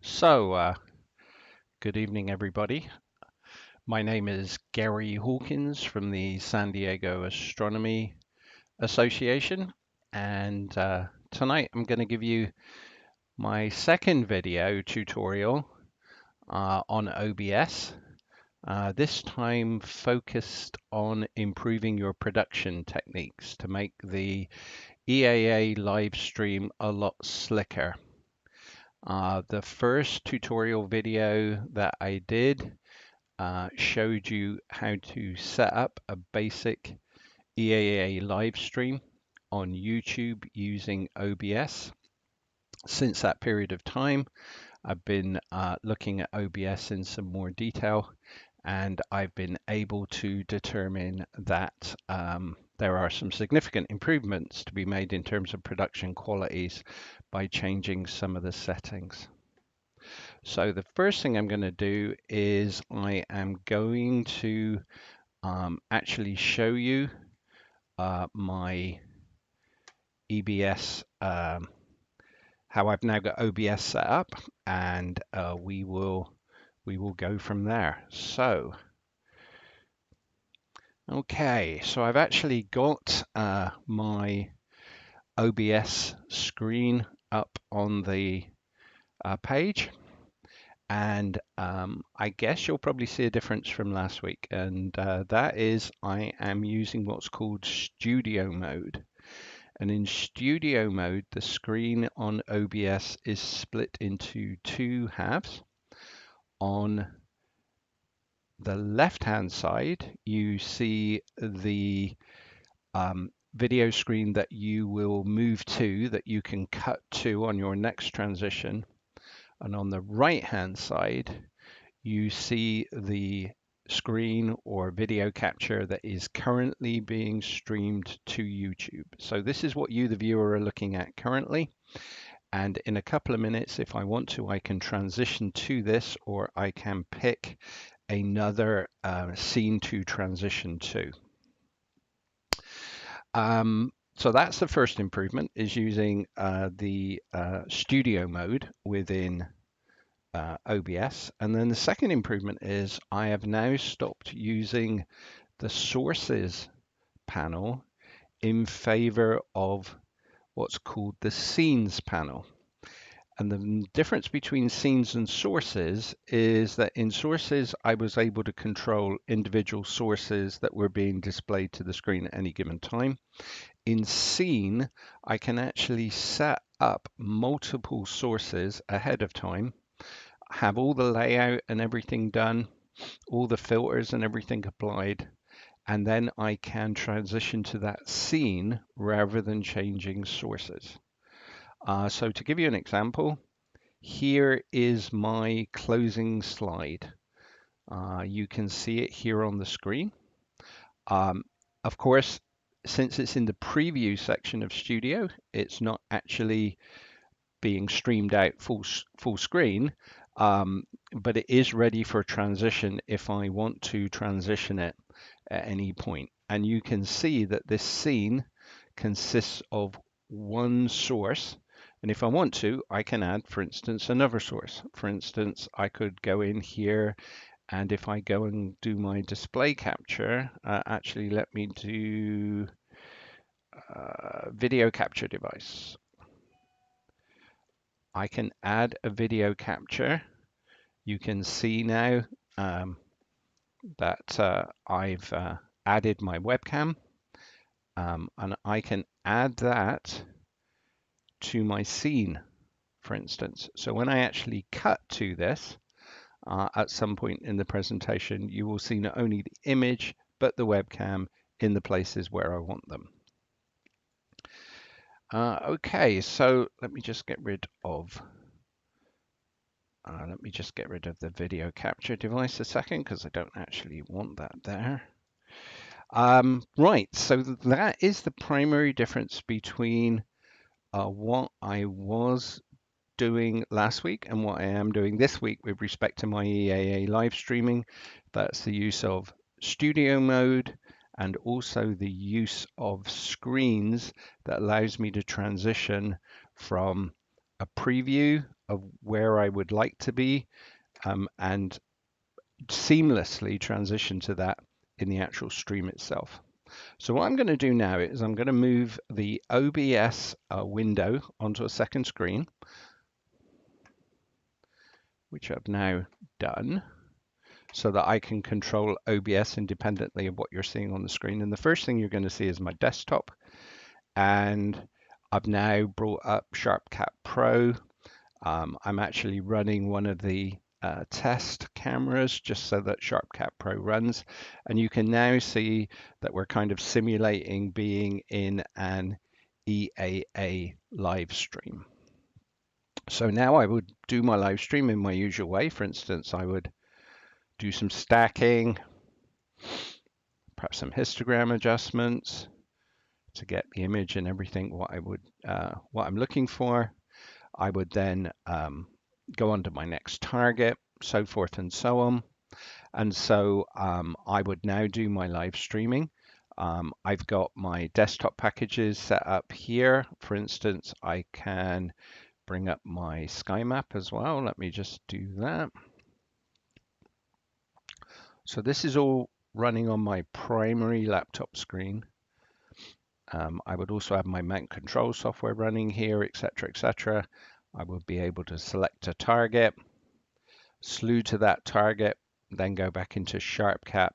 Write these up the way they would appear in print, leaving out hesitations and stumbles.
Good evening, everybody. My name is Gary Hawkins from the San Diego Astronomy Association, and tonight I'm going to give you my second video tutorial on OBS, this time focused on improving your production techniques to make the EAA live stream a lot slicker. The first tutorial video that I did showed you how to set up a basic EAA live stream on YouTube using OBS. Since that period of time, I've been looking at OBS in some more detail, and I've been able to determine that there are some significant improvements to be made in terms of production qualities by changing some of the settings. So the first thing I'm going to do is I am going to actually show you my EBS, how I've now got OBS set up, and we will go from there. So, okay, so I've actually got my OBS screen up on the page. And I guess you'll probably see a difference from last week, and that is I am using what's called studio mode. And in studio mode, the screen on OBS is split into two halves. On the left-hand side, you see the video screen that you will move to, that you can cut to on your next transition. And on the right-hand side, you see the screen or video capture that is currently being streamed to YouTube. So this is what you, the viewer, are looking at currently. And in a couple of minutes, if I want to, I can transition to this, or I can pick another scene to transition to. So that's the first improvement, is using the studio mode within OBS. And then the second improvement is I have now stopped using the sources panel in favor of what's called the scenes panel. And the difference between scenes and sources is that in sources, I was able to control individual sources that were being displayed to the screen at any given time. In scene, I can actually set up multiple sources ahead of time, have all the layout and everything done, all the filters and everything applied, and then I can transition to that scene rather than changing sources. So to give you an example, here is my closing slide. You can see it here on the screen. Of course, since it's in the preview section of Studio, it's not actually being streamed out full screen, but it is ready for transition if I want to transition it at any point. And you can see that this scene consists of one source. And if I want to, I can add, for instance, another source. For instance, I could go in here, and if I go and do my display capture, actually let me do video capture device. I can add a video capture. You can see now that I've added my webcam, and I can add that to my scene, for instance. So when I actually cut to this at some point in the presentation, you will see not only the image, but the webcam in the places where I want them. Okay, so let me just get rid of the video capture device a second, because I don't actually want that there. Right, so that is the primary difference between what I was doing last week and what I am doing this week with respect to my EAA live streaming. That's the use of studio mode and also the use of screens that allows me to transition from a preview of where I would like to be and seamlessly transition to that in the actual stream itself. So what I'm going to do now is I'm going to move the OBS window onto a second screen, which I've now done, so that I can control OBS independently of what you're seeing on the screen. And the first thing you're going to see is my desktop. And I've now brought up SharpCap Pro. I'm actually running one of the test cameras just so that SharpCap Pro runs. And you can now see that we're kind of simulating being in an EAA live stream. So now I would do my live stream in my usual way. For instance, I would do some stacking, perhaps some histogram adjustments to get the image and everything what I'm looking for. I would then go on to my next target, so forth and so on. And so I would now do my live streaming. I've got my desktop packages set up here. For instance, I can bring up my sky map as well. Let me just do that. So this is all running on my primary laptop screen. I would also have my mount control software running here, etc., etc. I would be able to select a target, slew to that target, then go back into SharpCap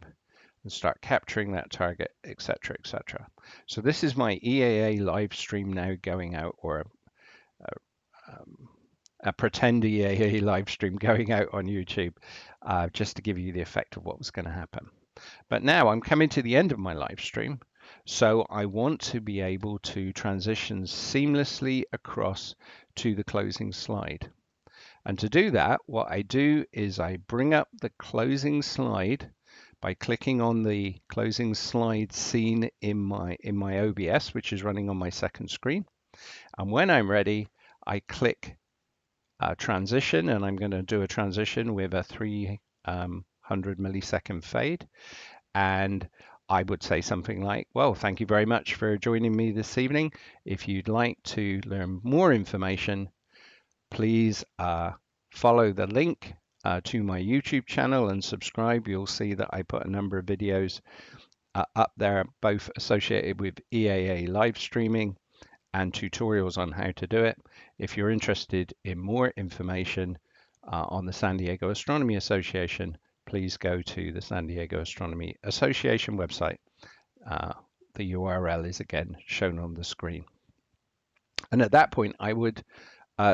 and start capturing that target, etc., etc. So this is my EAA live stream now going out, or a pretend EAA live stream going out on YouTube, just to give you the effect of what was going to happen. But now I'm coming to the end of my live stream, so I want to be able to transition seamlessly across to the closing slide. And to do that, what I do is I bring up the closing slide by clicking on the closing slide scene in my OBS, which is running on my second screen. And when I'm ready, I click transition, and I'm going to do a transition with a 300 millisecond fade. And I would say something like, well, thank you very much for joining me this evening. If you'd like to learn more information, please follow the link to my YouTube channel and subscribe. You'll see that I put a number of videos up there, both associated with EAA live streaming and tutorials on how to do it. If you're interested in more information on the San Diego Astronomy Association, please go to the San Diego Astronomy Association website. The URL is again shown on the screen. And at that point, I would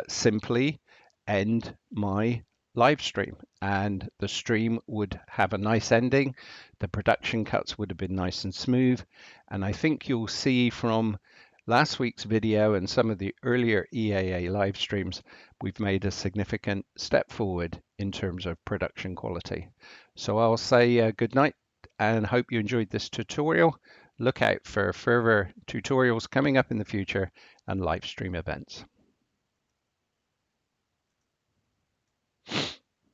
simply end my live stream, and the stream would have a nice ending. The production cuts would have been nice and smooth. And I think you'll see from last week's video and some of the earlier EAA live streams, we've made a significant step forward in terms of production quality. So I'll say good night and hope you enjoyed this tutorial. Look out for further tutorials coming up in the future and live stream events.